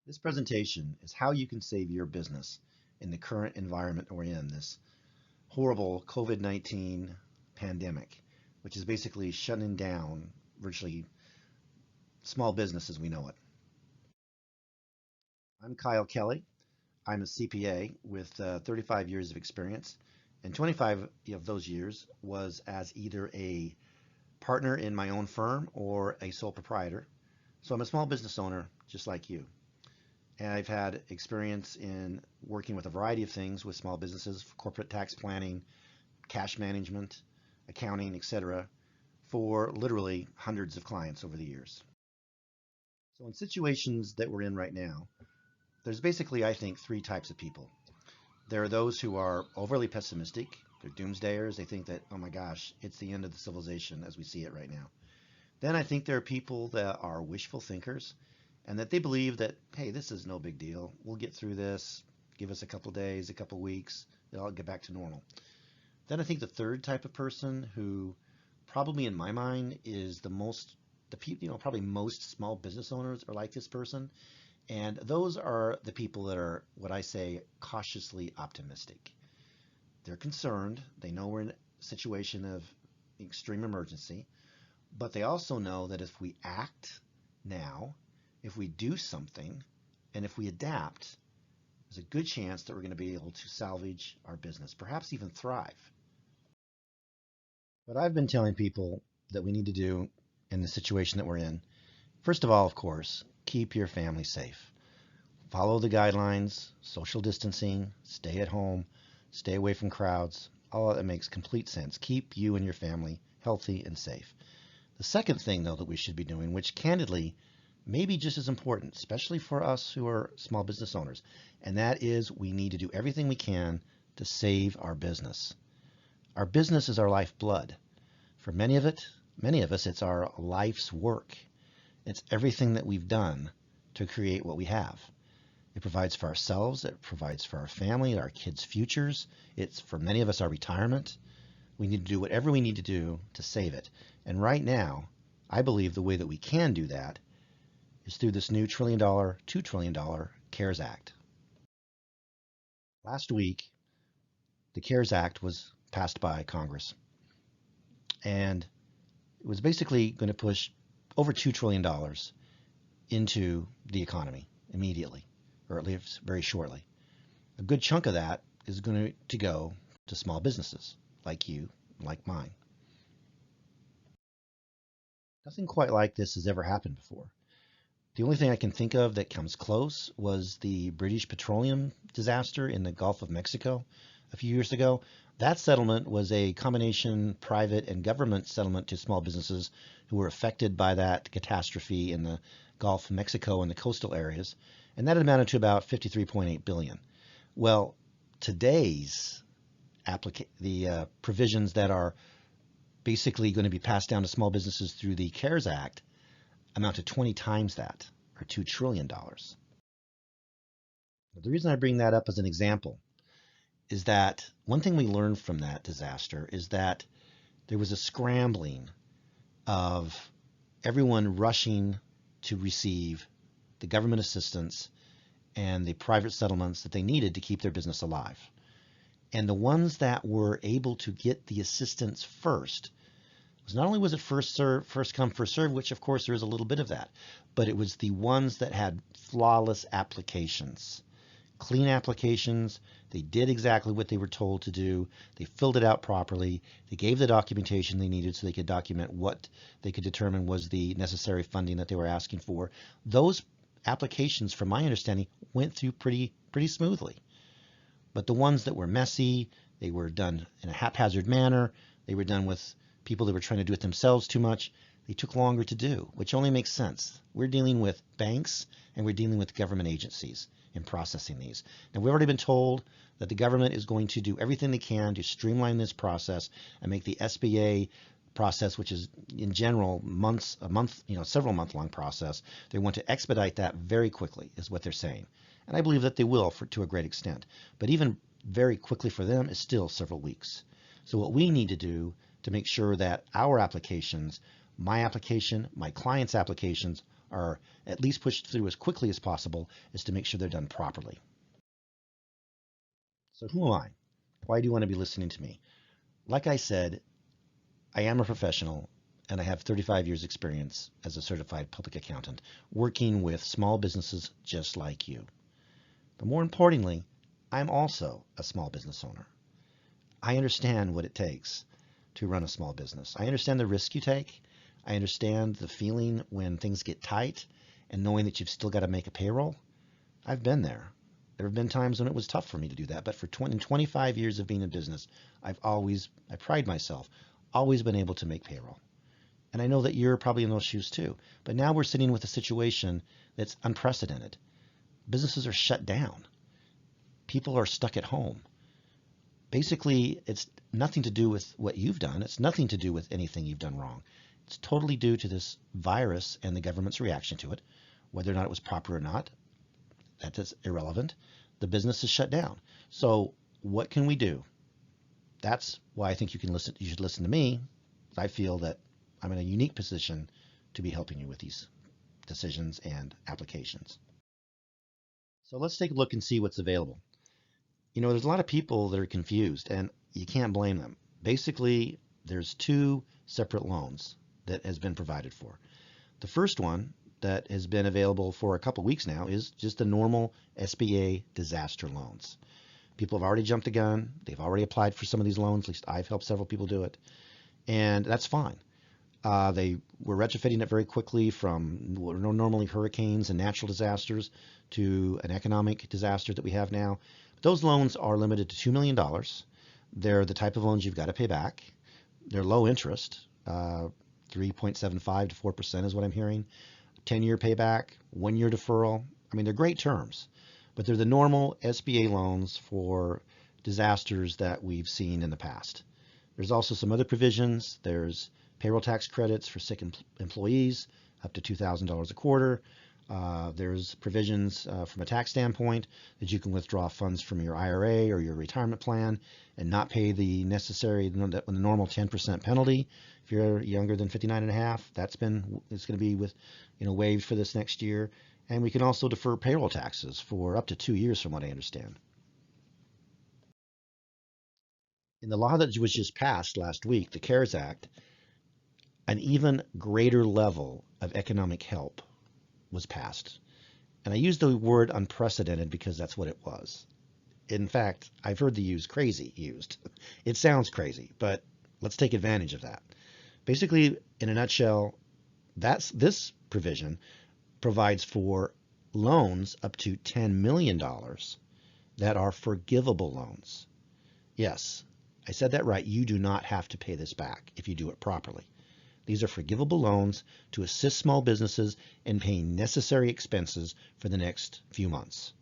This presentation is how you can save your business in the current environment we're in, this horrible COVID-19 pandemic, which is basically shutting down virtually small business as we know it. I'm Kyle Kelly. I'm a CPA with 35 years of experience, and 25 of those years was as either a partner in my own firm or a sole proprietor. So I'm a small business owner just like you. And I've had experience in working with a variety of things with small businesses, corporate tax planning, cash management, accounting, etc., for literally hundreds of clients over the years. So in situations that we're in right now, there's basically, I think, three types of people. There are those who are overly pessimistic. They're doomsdayers. They think that, oh my gosh, it's the end of the civilization as we see it right now. Then I think there are people that are wishful thinkers and that they believe that, hey, this is no big deal. We'll get through this. Give us a couple days, a couple weeks. It'll all get back to normal. Then I think the third type of person, who probably in my mind is probably most small business owners are like this person. And those are the people that are what I say cautiously optimistic. They're concerned. They know we're in a situation of extreme emergency, but they also know that if we act now, if we do something, and if we adapt, there's a good chance that we're going to be able to salvage our business, perhaps even thrive. What I've been telling people that we need to do in the situation that we're in, first of all, of course, keep your family safe. Follow the guidelines, social distancing, stay at home, stay away from crowds. All of that makes complete sense. Keep you and your family healthy and safe. The second thing, though, that we should be doing, which candidly may be just as important, especially for us who are small business owners, and that is we need to do everything we can to save our business. Our business is our lifeblood. For many of us, it's our life's work. It's everything that we've done to create what we have. It provides for ourselves. It provides for our family, our kids' futures. It's, for many of us, our retirement. We need to do whatever we need to do to save it. And right now, I believe the way that we can do that is through this new $2 trillion CARES Act. Last week, the CARES Act was passed by Congress. And it was basically going to push over $2 trillion into the economy immediately, or at least very shortly. A good chunk of that is going to go to small businesses like you, like mine. Nothing quite like this has ever happened before. The only thing I can think of that comes close was the British petroleum disaster in the Gulf of Mexico a few years ago. That settlement was a combination private and government settlement to small businesses who were affected by that catastrophe in the Gulf of Mexico and the coastal areas. And that amounted to about $53.8 billion. Well, today's provisions that are basically going to be passed down to small businesses through the CARES Act amount to 20 times that, or $2 trillion. The reason I bring that up as an example is that one thing we learned from that disaster is that there was a scrambling of everyone rushing to receive the government assistance and the private settlements that they needed to keep their business alive. And the ones that were able to get the assistance first was not only was it first come, first serve, which of course there is a little bit of that, but it was the ones that had flawless applications, clean applications. They did exactly what they were told to do. They filled it out properly. They gave the documentation they needed so they could document what they could determine was the necessary funding that they were asking for. Those applications, from my understanding, went through pretty smoothly. But the ones that were messy, they were done in a haphazard manner. They were done with people that were trying to do it themselves too much. They took longer to do, which only makes sense. We're dealing with banks and we're dealing with government agencies in processing these. Now, we've already been told that the government is going to do everything they can to streamline this process and make the SBA process, which is in general several month-long process. They want to expedite that very quickly, is what they're saying. And I believe that they will to a great extent. But even very quickly for them is still several weeks. So what we need to do to make sure that our applications, my application, my client's applications, are at least pushed through as quickly as possible is to make sure they're done properly. So who am I? Why do you want to be listening to me? Like I said, I am a professional and I have 35 years experience as a certified public accountant working with small businesses just like you. But more importantly, I'm also a small business owner. I understand what it takes to run a small business. I understand the risk you take. I understand the feeling when things get tight and knowing that you've still got to make a payroll. I've been there. There have been times when it was tough for me to do that, but for 25 years of being in business, I pride myself, always been able to make payroll. And I know that you're probably in those shoes too. But now we're sitting with a situation that's unprecedented. Businesses are shut down. People are stuck at home. Basically, it's nothing to do with what you've done. It's nothing to do with anything you've done wrong. It's totally due to this virus and the government's reaction to it. Whether or not it was proper or not, that is irrelevant. The business is shut down. So what can we do? That's why I think you should listen to me. I feel that I'm in a unique position to be helping you with these decisions and applications. So let's take a look and see what's available. There's a lot of people that are confused, and you can't blame them. Basically, there's two separate loans that has been provided for. The first one that has been available for a couple weeks now is just the normal SBA disaster loans. People have already jumped the gun. They've already applied for some of these loans. At least I've helped several people do it, and that's fine. They were retrofitting it very quickly from normally hurricanes and natural disasters to an economic disaster that we have now. Those loans are limited to $2 million. They're the type of loans you've got to pay back. They're low interest, 3.75 to 4% is what I'm hearing. 10-year payback, 1-year deferral. I mean, they're great terms, but they're the normal SBA loans for disasters that we've seen in the past. There's also some other provisions. There's payroll tax credits for sick employees, up to $2,000 a quarter. There's provisions from a tax standpoint that you can withdraw funds from your IRA or your retirement plan and not pay the normal 10% penalty if you're younger than 59 and a half. It's going to be waived for this next year. And we can also defer payroll taxes for up to 2 years from what I understand. In the law that was just passed last week, the CARES Act, an even greater level of economic help was passed. And I use the word unprecedented because that's what it was. In fact, I've heard the crazy used. It sounds crazy, but let's take advantage of that. Basically, in a nutshell, this provision provides for loans up to $10 million that are forgivable loans. Yes, I said that right. You do not have to pay this back if you do it properly. These are forgivable loans to assist small businesses in paying necessary expenses for the next few months.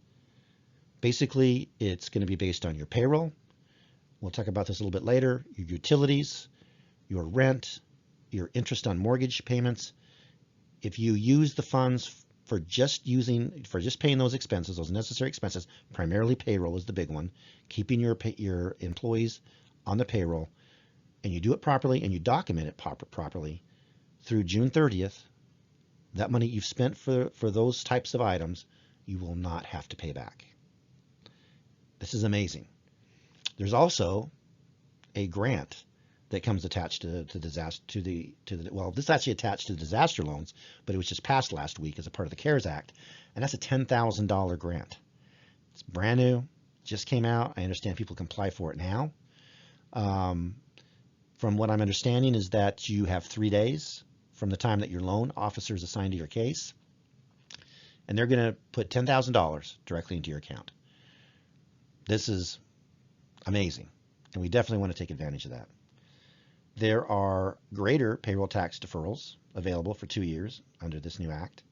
Basically, it's going to be based on your payroll. We'll talk about this a little bit later. Your utilities, your rent, your interest on mortgage payments. If you use the funds for just paying those expenses, those necessary expenses, primarily payroll is the big one, keeping your employees on the payroll, and you do it properly and you document it properly through June 30th, that money you've spent for those types of items, you will not have to pay back. This is amazing. There's also a grant that comes attached to disaster well, this is actually attached to the disaster loans, but it was just passed last week as a part of the CARES Act, and that's a $10,000 grant. It's brand new, just came out. I understand people can apply for it now. From what I'm understanding is that you have 3 days from the time that your loan officer is assigned to your case, and they're going to put $10,000 directly into your account. This is amazing, and we definitely want to take advantage of that. There are greater payroll tax deferrals available for 2 years under this new act.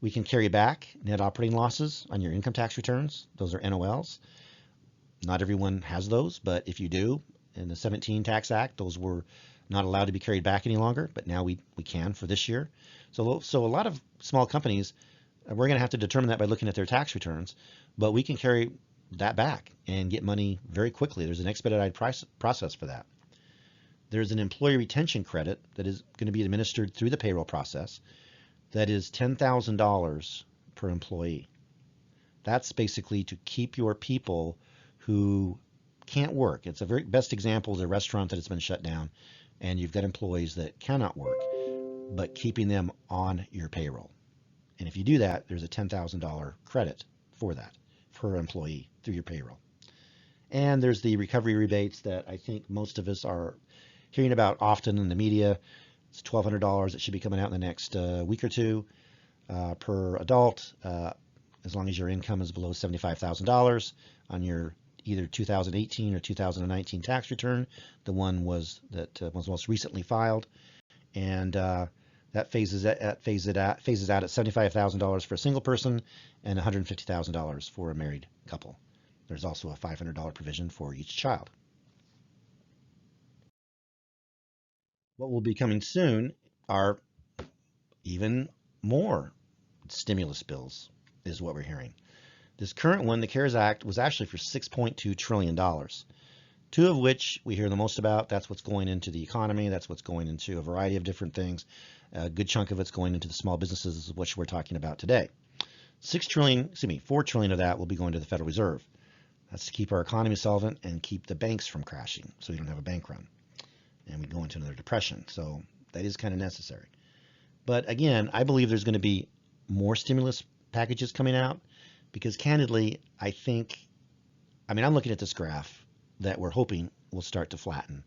We can carry back net operating losses on your income tax returns. Those are NOLs. Not everyone has those, but if you do, in the 17 Tax Act, those were not allowed to be carried back any longer, but now we can for this year. So a lot of small companies, we're going to have to determine that by looking at their tax returns, but we can carry that back and get money very quickly. There's an expedited process for that. There's an employee retention credit that is going to be administered through the payroll process that is $10,000 per employee. That's basically to keep your people who can't work. It's a very best example is a restaurant that has been shut down and you've got employees that cannot work, but keeping them on your payroll. And if you do that, there's a $10,000 credit for that per employee through your payroll. And there's the recovery rebates that I think most of us are hearing about often in the media. It's $1,200 that should be coming out in the next week or two per adult, as long as your income is below $75,000 on your either 2018 or 2019 tax return. The one was most recently filed, and that phases out at $75,000 for a single person and $150,000 for a married couple. There's also a $500 provision for each child. What will be coming soon are even more stimulus bills, is what we're hearing. This current one, the CARES Act, was actually for $6.2 trillion, two of which we hear the most about. That's what's going into the economy. That's what's going into a variety of different things. A good chunk of it's going into the small businesses, which we're talking about today. $4 trillion of that will be going to the Federal Reserve. That's to keep our economy solvent and keep the banks from crashing so we don't have a bank run and we go into another depression. So that is kind of necessary. But again, I believe there's going to be more stimulus packages coming out because candidly, I'm looking at this graph that we're hoping will start to flatten.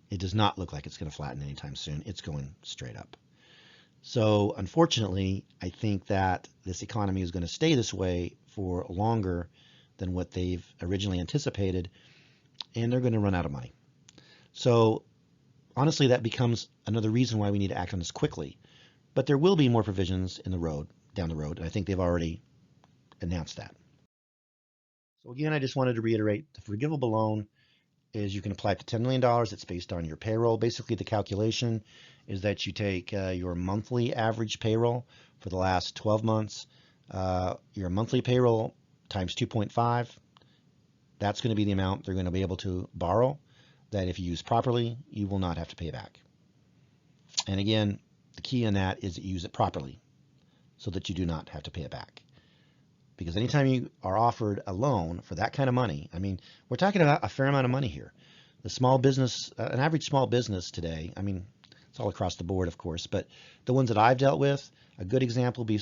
It does not look like it's going to flatten anytime soon. It's going straight up. So unfortunately, I think that this economy is going to stay this way for longer than what they've originally anticipated, and they're going to run out of money. So honestly, that becomes another reason why we need to act on this quickly. But there will be more provisions down the road, and I think they've already announced that. So again, I just wanted to reiterate, the forgivable loan is you can apply to $10 million. It's based on your payroll. Basically, the calculation is that you take your monthly average payroll for the last 12 months, your monthly payroll times 2.5. That's going to be the amount they're going to be able to borrow that if you use properly, you will not have to pay back. And again, the key in that is that you use it properly so that you do not have to pay it back. Because anytime you are offered a loan for that kind of money, we're talking about a fair amount of money here. The small business, an average small business today, it's all across the board, of course, but the ones that I've dealt with, a good example would be,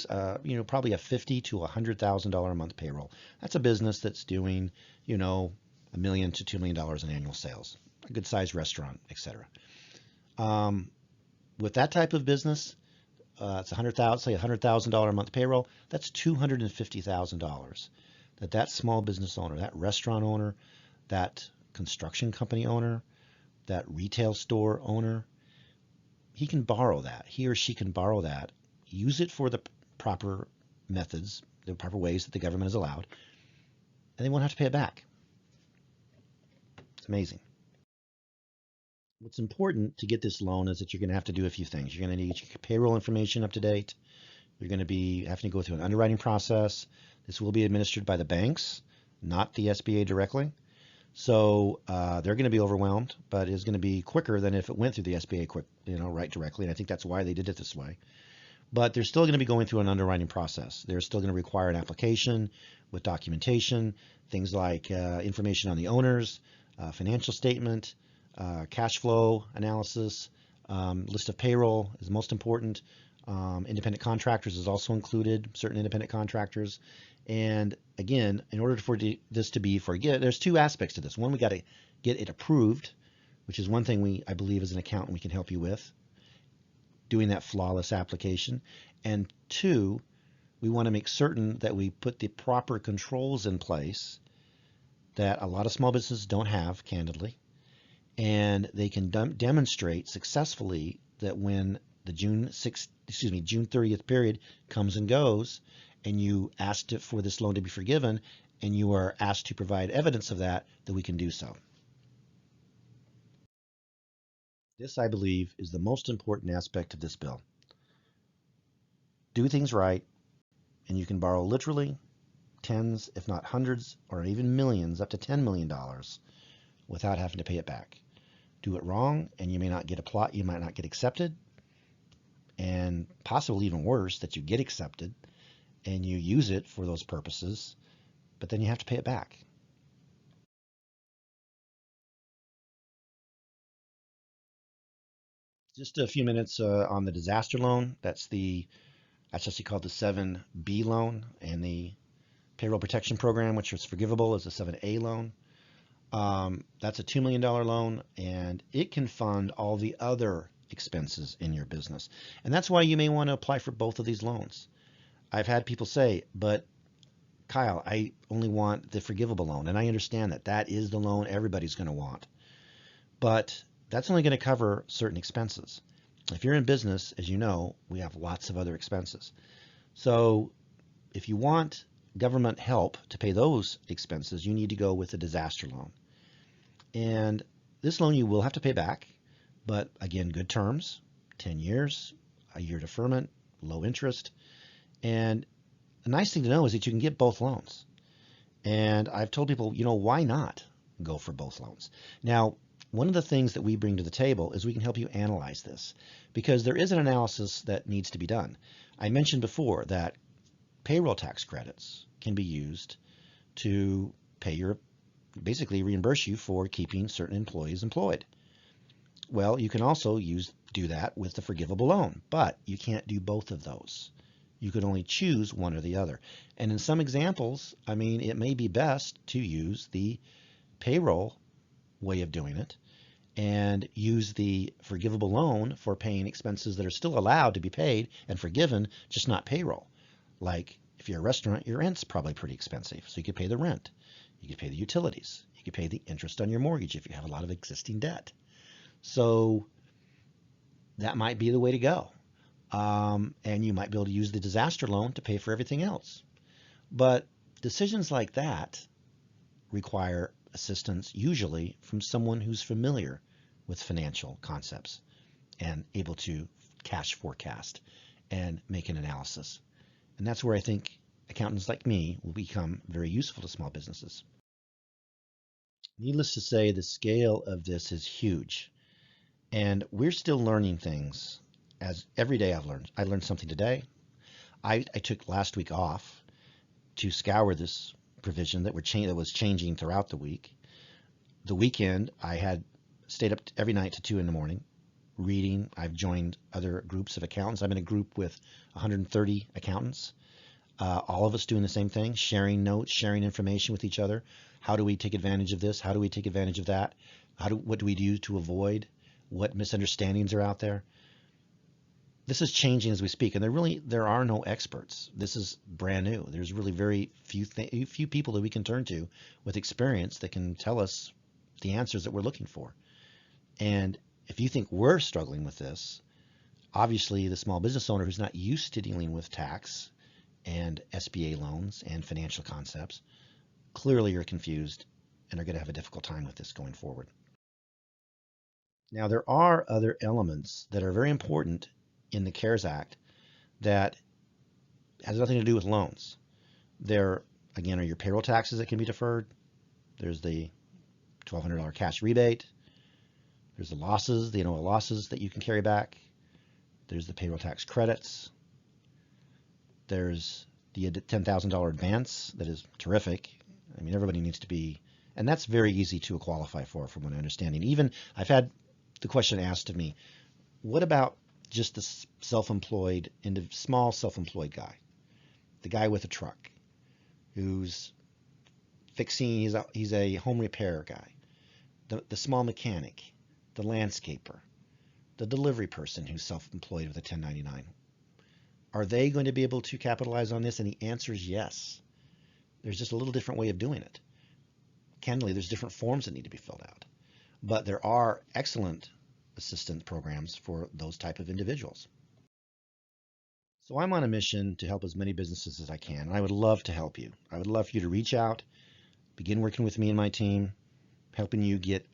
probably a $50,000 to $100,000 a month payroll. That's a business that's doing, $1 million to $2 million in annual sales, a good sized restaurant, etc. With that type of business, it's $100,000 a month payroll. That's $250,000 that small business owner, that restaurant owner, that construction company owner, that retail store owner, he or she can borrow that, use it for the proper methods, the proper ways that the government has allowed, and they won't have to pay it back. It's amazing. What's important to get this loan is that you're going to have to do a few things. You're going to need your payroll information up to date. You're going to be having to go through an underwriting process. This will be administered by the banks, not the SBA directly. So they're going to be overwhelmed, but it's going to be quicker than if it went through the SBA right directly. And I think that's why they did it this way. But they're still going to be going through an underwriting process. They're still going to require an application with documentation, things like information on the owners, financial statement, cash flow analysis, list of payroll is most important. Independent contractors is also included, certain independent contractors. And again, in order for this to be forgiven, there's two aspects to this. One, we got to get it approved, which is one thing I believe as an accountant we can help you with, doing that flawless application. And two, we want to make certain that we put the proper controls in place that a lot of small businesses don't have, candidly, and they can demonstrate successfully that when the June 30th period comes and goes, and you asked for this loan to be forgiven, and you are asked to provide evidence of that we can do so. This, I believe, is the most important aspect of this bill. Do things right, and you can borrow literally tens, if not hundreds, or even millions, up to $10 million without having to pay it back. do it wrong, and you may not get you might not get accepted, and possibly even worse, that you get accepted and you use it for those purposes, but then you have to pay it back. Just a few minutes on the disaster loan. That's actually called the 7B loan, and the Payroll Protection Program, which is forgivable, is a 7A loan. That's a $2 million loan, and it can fund all the other expenses in your business. And that's why you may want to apply for both of these loans. I've had people say, but Kyle, I only want the forgivable loan. And I understand that that is the loan everybody's going to want. But that's only going to cover certain expenses. If you're in business, as you know, we have lots of other expenses. So if you want government help to pay those expenses, you need to go with a disaster loan. And this loan you will have to pay back, but again, good terms, 10 years, a year deferment, low interest. And a nice thing to know is that you can get both loans. And I've told people, why not go for both loans? Now, one of the things that we bring to the table is we can help you analyze this, because there is an analysis that needs to be done. I mentioned before that payroll tax credits can be used to basically reimburse you for keeping certain employees employed. Well, you can also do that with the forgivable loan, but you can't do both of those. You could only choose one or the other. And in some examples, it may be best to use the payroll way of doing it and use the forgivable loan for paying expenses that are still allowed to be paid and forgiven, just not payroll. Like if you're a restaurant, your rent's probably pretty expensive, so you could pay the rent. You could pay the utilities. You could pay the interest on your mortgage if you have a lot of existing debt. So that might be the way to go. And you might be able to use the disaster loan to pay for everything else. But decisions like that require assistance usually from someone who's familiar with financial concepts and able to cash forecast and make an analysis. And that's where I think accountants like me will become very useful to small businesses. Needless to say, the scale of this is huge. And we're still learning things. As every day I learned something today. I took last week off to scour this provision that was changing throughout the week. The weekend, I had stayed up every night to 2 in the morning reading. I've joined other groups of accountants. I'm in a group with 130 accountants, all of us doing the same thing, sharing notes, sharing information with each other. How do we take advantage of this? How do we take advantage of that? What do we do to avoid? What misunderstandings are out there? This is changing as we speak, and there are no experts. This is brand new. There's really very few people that we can turn to with experience that can tell us the answers that we're looking for. And if you think we're struggling with this, obviously the small business owner who's not used to dealing with tax and SBA loans and financial concepts, clearly you're confused and are going to have a difficult time with this going forward. Now, there are other elements that are very important in the CARES Act that has nothing to do with loans. There, again, are your payroll taxes that can be deferred. There's the $1,200 cash rebate. There's the losses, the annual losses that you can carry back. There's the payroll tax credits. There's the $10,000 advance that is terrific. Everybody needs to be, and that's very easy to qualify for, from what I'm understanding. Even I've had the question asked of me, what about just the self-employed, small self-employed guy, the guy with a truck who's fixing, he's a home repair guy, the small mechanic, the landscaper, the delivery person who's self-employed with a 1099. Are they going to be able to capitalize on this? And the answer is yes. There's just a little different way of doing it. Candidly, there's different forms that need to be filled out. But there are excellent assistance programs for those type of individuals. So I'm on a mission to help as many businesses as I can, and I would love to help you. I would love for you to reach out, begin working with me and my team, helping you get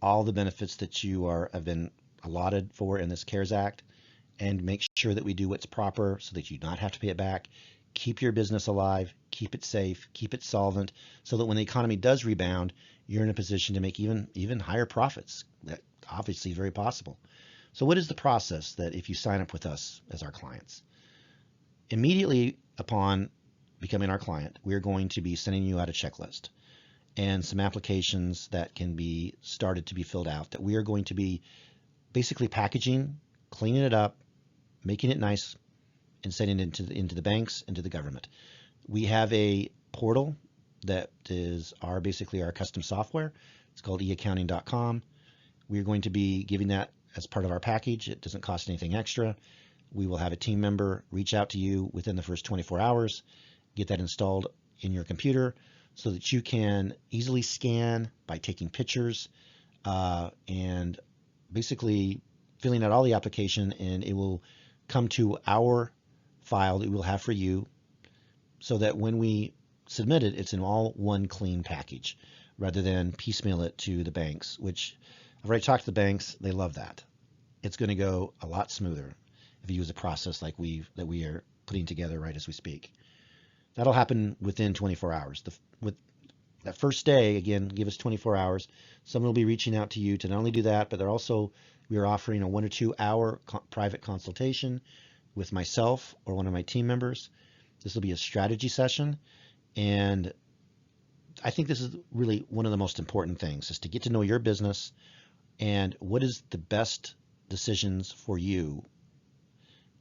all the benefits that you have been allotted for in this CARES Act, and make sure that we do what's proper so that you do not have to pay it back. Keep your business alive, keep it safe, keep it solvent, so that when the economy does rebound, you're in a position to make even higher profits that obviously very possible. So what is the process that if you sign up with us as our clients? Immediately upon becoming our client, we're going to be sending you out a checklist and some applications that can be started to be filled out that we are going to be basically packaging, cleaning it up, making it nice, and sending it into the banks, into the government. We have a portal that is basically our custom software. It's called eaccounting.com. We're going to be giving that as part of our package. It doesn't cost anything extra. We will have a team member reach out to you within the first 24 hours, get that installed in your computer so that you can easily scan by taking pictures and basically filling out all the application, and it will come to our file that we will have for you so that when we submit it, it's in all one clean package rather than piecemeal it to the banks, which I've already talked to the banks. They love that. It's going to go a lot smoother if you use a process like that we are putting together right as we speak. That'll happen within 24 hours. With that first day, again, give us 24 hours. Someone will be reaching out to you to not only do that, but we are offering a 1 or 2 hour private consultation with myself or one of my team members. This will be a strategy session, and I think this is really one of the most important things, is to get to know your business and what is the best decisions for you.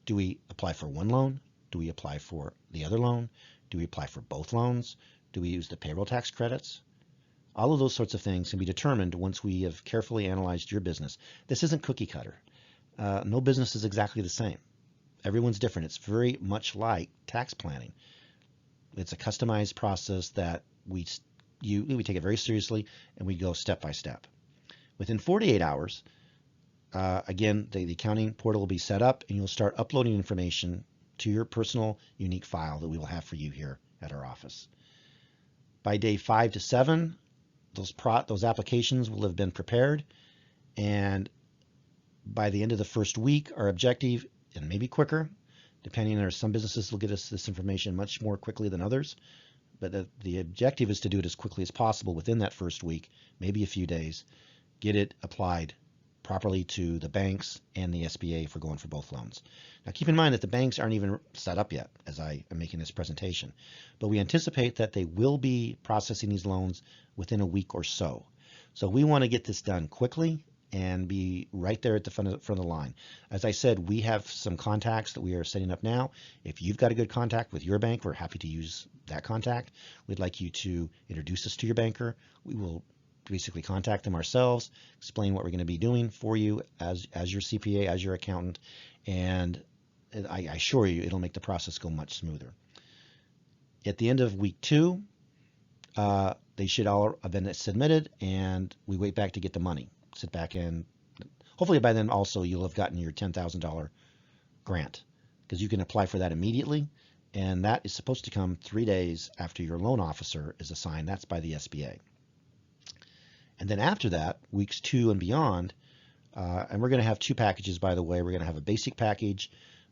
Do we apply for one loan? Do we apply for the other loan? Do we apply for both loans? Do we use the payroll tax credits? All of those sorts of things can be determined once we have carefully analyzed your business. This isn't cookie cutter. No business is exactly the same. Everyone's different. It's very much like tax planning. It's a customized process that we take it very seriously, and we go step by step. Within 48 hours, again, the accounting portal will be set up, and you'll start uploading information to your personal unique file that we will have for you here at our office. By day 5 to 7, those applications will have been prepared, and by the end of the first week, our objective, and maybe quicker, depending on some businesses will get us this information much more quickly than others, but the objective is to do it as quickly as possible within that first week, maybe a few days, get it applied properly to the banks and the SBA for going for both loans. Now keep in mind that the banks aren't even set up yet as I am making this presentation, but we anticipate that they will be processing these loans within a week or so. So we want to get this done quickly and be right there at the front of the line. As I said, we have some contacts that we are setting up now. If you've got a good contact with your bank, we're happy to use that contact. We'd like you to introduce us to your banker. We will basically contact them ourselves, explain what we're going to be doing for you as your CPA, as your accountant, and I assure you it'll make the process go much smoother. At the end of week 2, they should all have been submitted, and we wait back to get the money. Sit back, and hopefully by then also you'll have gotten your $10,000 grant, because you can apply for that immediately, and that is supposed to come 3 days after your loan officer is assigned. That's by the SBA. And then after that, weeks 2 and beyond, and we're going to have 2 packages, by the way. We're going to have a basic package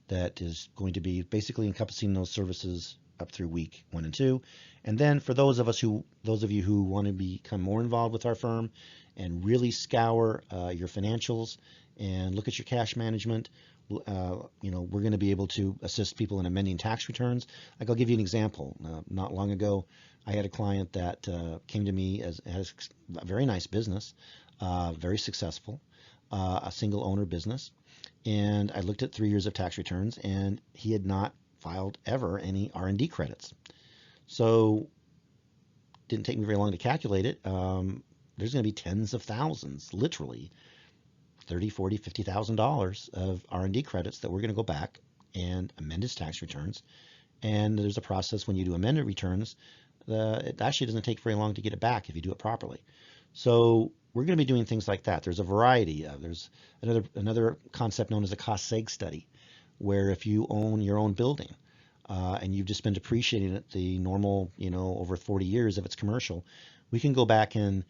that is going to be basically encompassing those services up through week 1 and 2. And then for those of you who want to become more involved with our firm and really scour your financials and look at your cash management, we're going to be able to assist people in amending tax returns. Like, I'll give you an example. Not long ago, I had a client that came to me has a very nice business, very successful, a single owner business. And I looked at 3 years of tax returns, and he had not filed ever any R&D credits. So didn't take me very long to calculate it. There's going to be tens of thousands, literally $30,000, $40,000, $50,000 of R&D credits that we're going to go back and amend his tax returns. And there's a process when you do amended returns. It actually doesn't take very long to get it back if you do it properly. So we're going to be doing things like that. There's a variety of. There's another concept known as a cost seg study, where if you own your own building and you've just been depreciating it the normal, over 40 years if it's commercial, we can go back and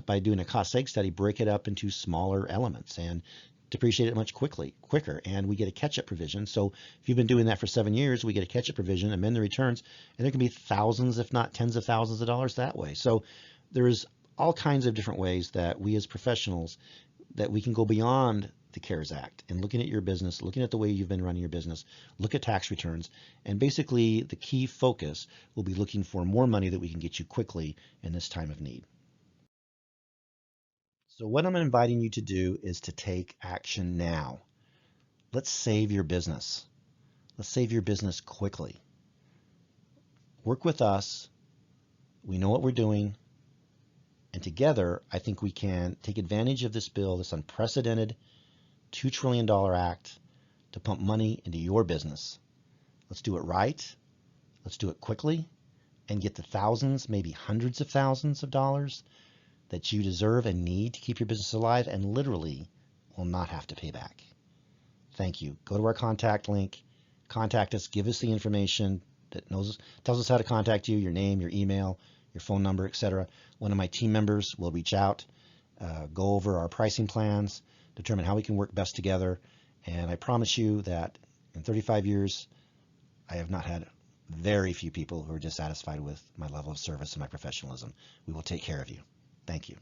by doing a cost seg study, break it up into smaller elements and depreciate it much quicker, and we get a catch-up provision. So if you've been doing that for 7 years, we get a catch-up provision, amend the returns, and there can be thousands, if not tens of thousands of dollars that way. So there's all kinds of different ways that we as professionals that we can go beyond the CARES Act and looking at your business, looking at the way you've been running your business, look at tax returns, and basically the key focus will be looking for more money that we can get you quickly in this time of need. So what I'm inviting you to do is to take action now. Let's save your business. Let's save your business quickly. Work with us. We know what we're doing. And together, I think we can take advantage of this bill, this unprecedented $2 trillion act to pump money into your business. Let's do it right. Let's do it quickly and get the thousands, maybe hundreds of thousands of dollars that you deserve and need to keep your business alive and literally will not have to pay back. Thank you. Go to our contact link, contact us, give us the information that tells us how to contact you, your name, your email, your phone number, etc. One of my team members will reach out, go over our pricing plans, determine how we can work best together. And I promise you that in 35 years, I have not had very few people who are dissatisfied with my level of service and my professionalism. We will take care of you. Thank you.